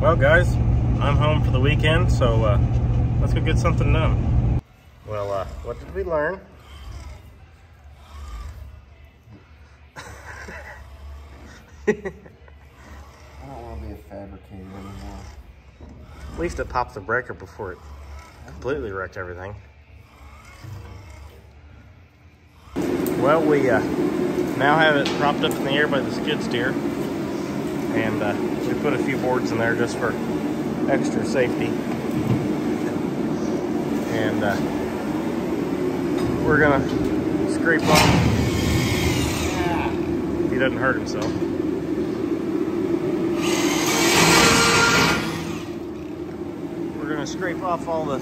Well guys, I'm home for the weekend, so let's go get something done. Well, what did we learn? I don't want to be a fabricator anymore. At least it popped the breaker before it completely wrecked everything. Well, we now have it propped up in the air by the skid steer, and we put a few boards in there just for extra safety. And we're gonna scrape off if he doesn't hurt himself. We're gonna scrape off all the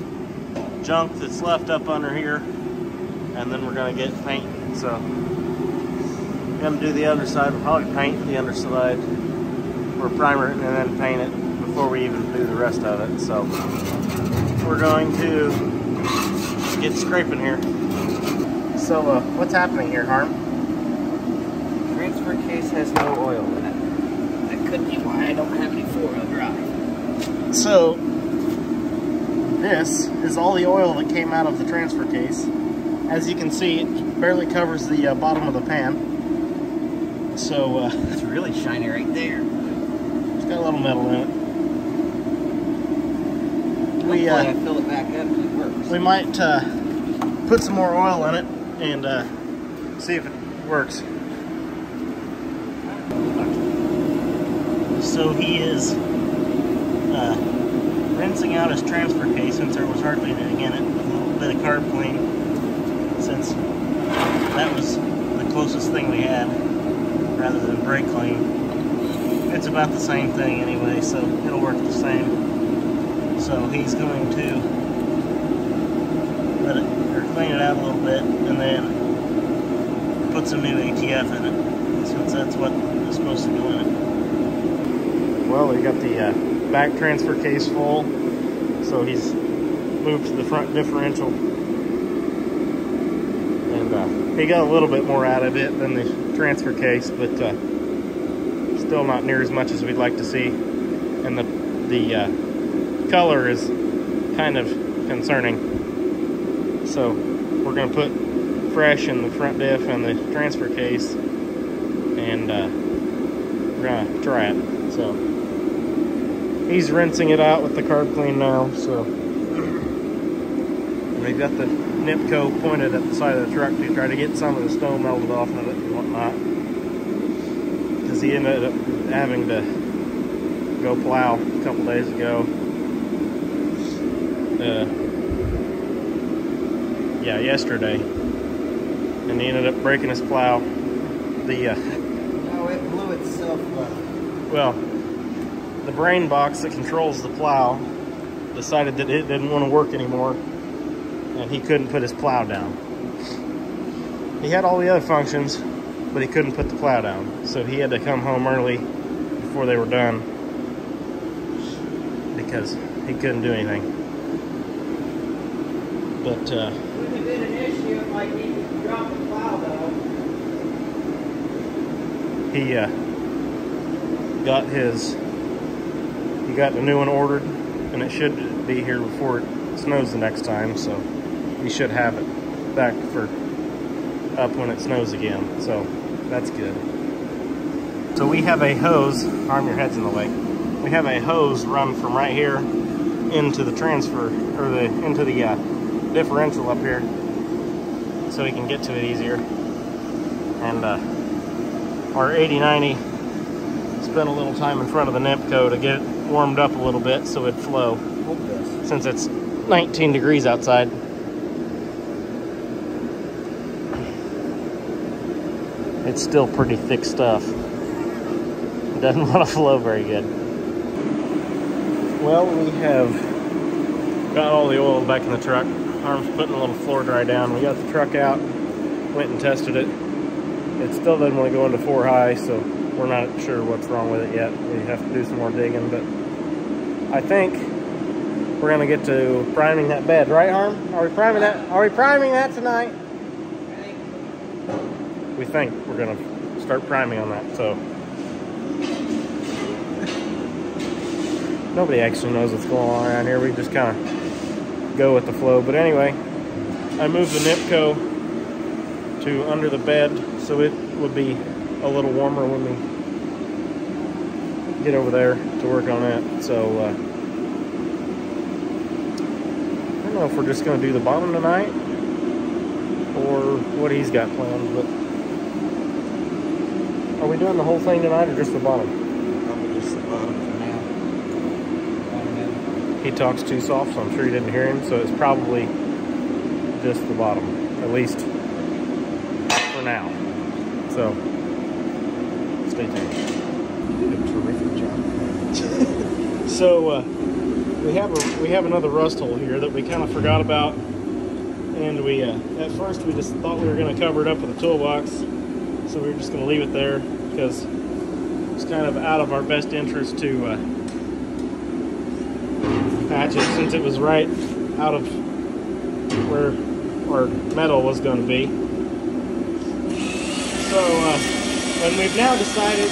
junk that's left up under here, and then we're gonna get paint. So we're gonna do the other side. We'll probably paint the underside, or primer it and then paint it before we even do the rest of it. So we're going to get scraping here. So what's happening here, Harm? Transfer case has no oil in it. That could be why I don't have any four-wheel drive. So this is all the oil that came out of the transfer case. As you can see, it barely covers the bottom of the pan. So it's really shiny right there. It's got a little metal in it. Hopefully I fill it back up and it works. We might put some more oil in it and see if it works. So he is rinsing out his transfer case since there was hardly anything in it, with a little bit of carb clean, since that was the closest thing we had, rather than brake clean. It's about the same thing anyway, so it'll work the same. So he's going to let it, or clean it out a little bit, and then put some new ATF in it, since that's what is supposed to go in it. Well, we got the back transfer case full, so he's moved to the front differential, and he got a little bit more out of it than the transfer case, but still not near as much as we'd like to see. And the color is kind of concerning, so we're going to put fresh in the front diff and the transfer case, and we're going to try it. So he's rinsing it out with the carb clean now. So we've got the Nipco pointed at the side of the truck to try to get some of the snow melted off of it and whatnot, because he ended up having to go plow a couple days ago. Yeah, yesterday, and he ended up breaking his plow. No, it blew itself up. Well, the brain box that controls the plow decided that it didn't want to work anymore, and he couldn't put his plow down. He had all the other functions, but he couldn't put the plow down, so he had to come home early before they were done, because he couldn't do anything. But wouldn't have been an issue if like he dropped the plow though. he got the new one ordered, and it should be here before it snows the next time, so we should have it back for up when it snows again, so that's good. So we have a hose, Arm, your head's in the way. We have a hose run from right here into the transfer, or into the differential up here, so we can get to it easier. And our 8090 spent a little time in front of the Nipco to get it warmed up a little bit so it'd flow, since it's 19 degrees outside. It's still pretty thick stuff. It doesn't want to flow very good. Well, we have got all the oil back in the truck. Arm's putting a little floor dry down. We got the truck out, went and tested it. It still doesn't want to go into 4 high, so we're not sure what's wrong with it yet. We have to do some more digging, but I think we're gonna get to priming that bed, right, Harm? Are we priming that? Are we priming that tonight? We think we're gonna start priming on that. So Nobody actually knows what's going on around here. We just kind of go with the flow. But anyway, I moved the Nipco to under the bed so it would be a little warmer when we get over there to work on it. So I don't know if we're just going to do the bottom tonight or what he's got planned. But are we doing the whole thing tonight or just the bottom? Probably just the bottom for now. He talks too soft, so I'm sure you didn't hear him. So it's probably just the bottom, at least for now. So stay tuned. You did a terrific job. So we have another rust hole here that we kind of forgot about, and we at first we just thought we were going to cover it up with a toolbox, so we were just going to leave it there because it's kind of out of our best interest to patch it since it was right out of where our metal was going to be. So and we've now decided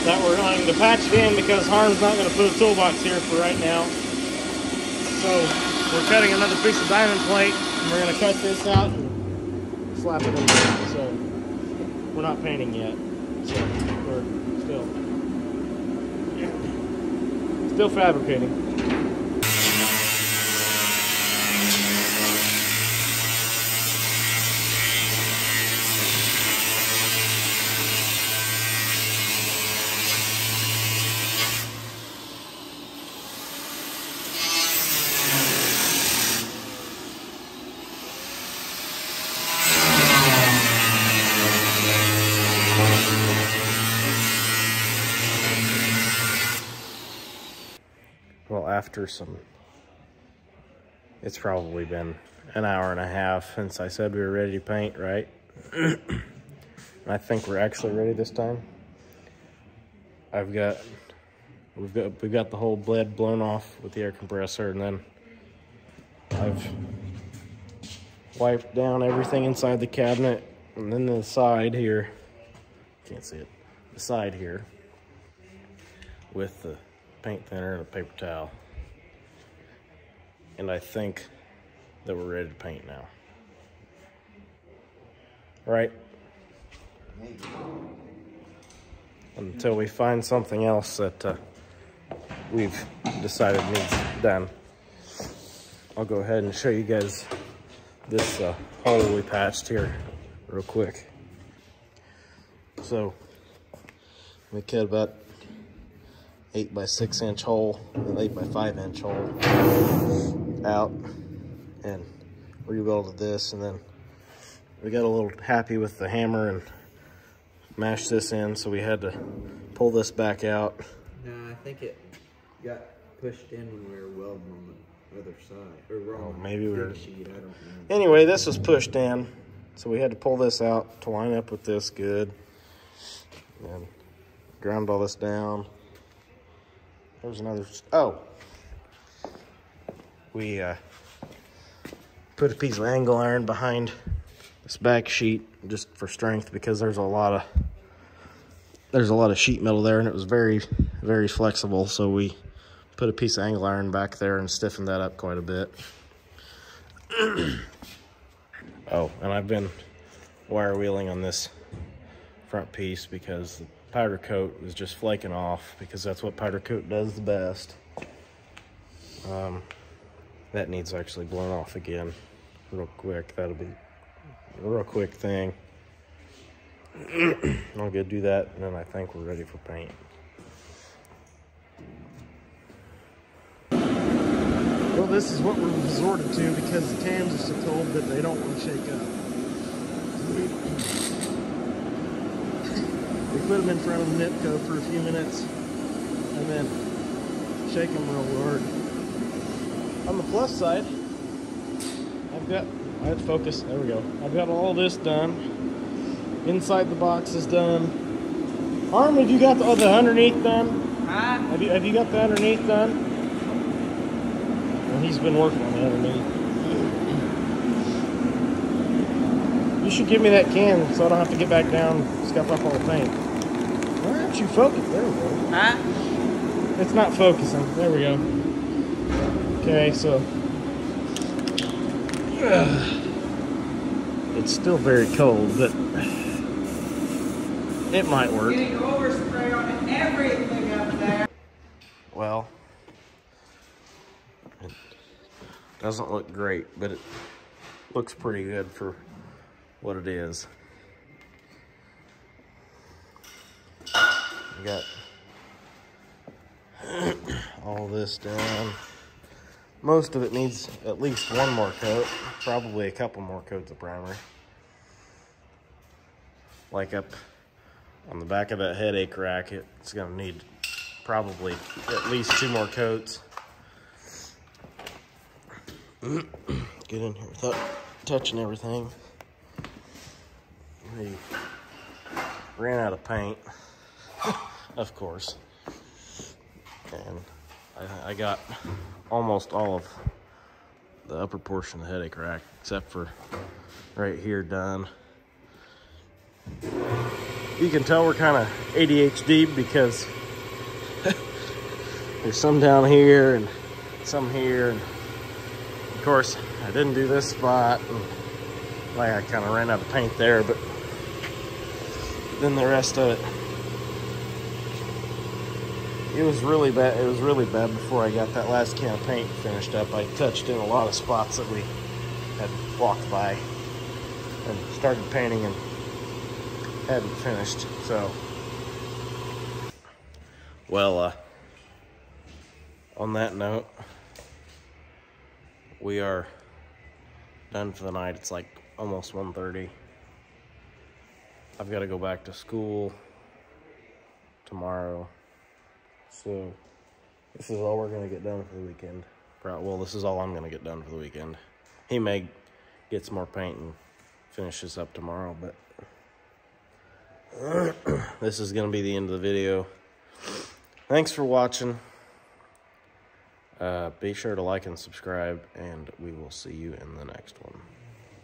that we're going to patch it in because Harm's not going to put a toolbox here for right now. So we're cutting another piece of diamond plate and we're going to cut this out and slap it in there. So we're not painting yet. So we're still fabricating. Well, after it's probably been an hour and a half since I said we were ready to paint, right? I think we're actually ready this time. We've got the whole bed blown off with the air compressor, and then I've wiped down everything inside the cabinet, and then the side here, can't see it, the side here with the paint thinner and a paper towel. And I think that we're ready to paint now. Right? Until we find something else that we've decided needs done. I'll go ahead and show you guys this hole we patched here real quick. So we cut about 8 by 6 inch hole, an 8 by 5 inch hole out, and rewelded this, and then we got a little happy with the hammer and mashed this in, so we had to pull this back out. No, I think it got pushed in when we were welding on the other side, or wrong. Oh, maybe we were. Sheet, I don't know. Anyway, this was pushed in, so we had to pull this out to line up with this good, and ground all this down. There's another, oh, we put a piece of angle iron behind this back sheet just for strength, because there's a lot of sheet metal there, and it was very, very flexible. So we put a piece of angle iron back there and stiffened that up quite a bit. Oh, and I've been wire wheeling on this front piece because the powder coat was just flaking off, because that's what powder coat does the best. That needs actually blown off again real quick. That'll be a real quick thing. I'll go do that, and then I think we're ready for paint. Well, this is what we're resorted to because the cams are so cold that they don't want to shake up. We put them in front of the Nipco for a few minutes and then shake them real hard. On the plus side, I had to focus, there we go. I've got all this done. Inside the box is done. Harm, have you got the underneath done? Huh? Have you got the underneath done? Well, he's been working on the underneath. You should give me that can so I don't have to get back down and scuff up all the paint. Why aren't you focused? There we go. Huh? It's not focusing. There we go. Okay, so it's still very cold, but it might work. Getting overspray on everything up there. Well, it doesn't look great, but it looks pretty good for what it is. I got all this done. Most of it needs at least one more coat, probably a couple more coats of primer. Like up on the back of that headache rack, it's gonna need probably at least 2 more coats. Get in here without touching everything. We ran out of paint, of course. And I got almost all of the upper portion of the headache rack, except for right here, done. You can tell we're kind of ADHD because there's some down here and some here. And of course, I didn't do this spot. And like I kind of ran out of paint there, but then the rest of it, it was really bad. It was really bad before I got that last can of paint finished up. I touched in a lot of spots that we had walked by and started painting and hadn't finished. So, well, on that note, we are done for the night. It's like almost 1:30. I've got to go back to school tomorrow. So this is all we're going to get done for the weekend. Well, this is all I'm going to get done for the weekend. He may get some more paint and finish this up tomorrow, but this is going to be the end of the video. Thanks for watching. Be sure to like and subscribe, and we will see you in the next one.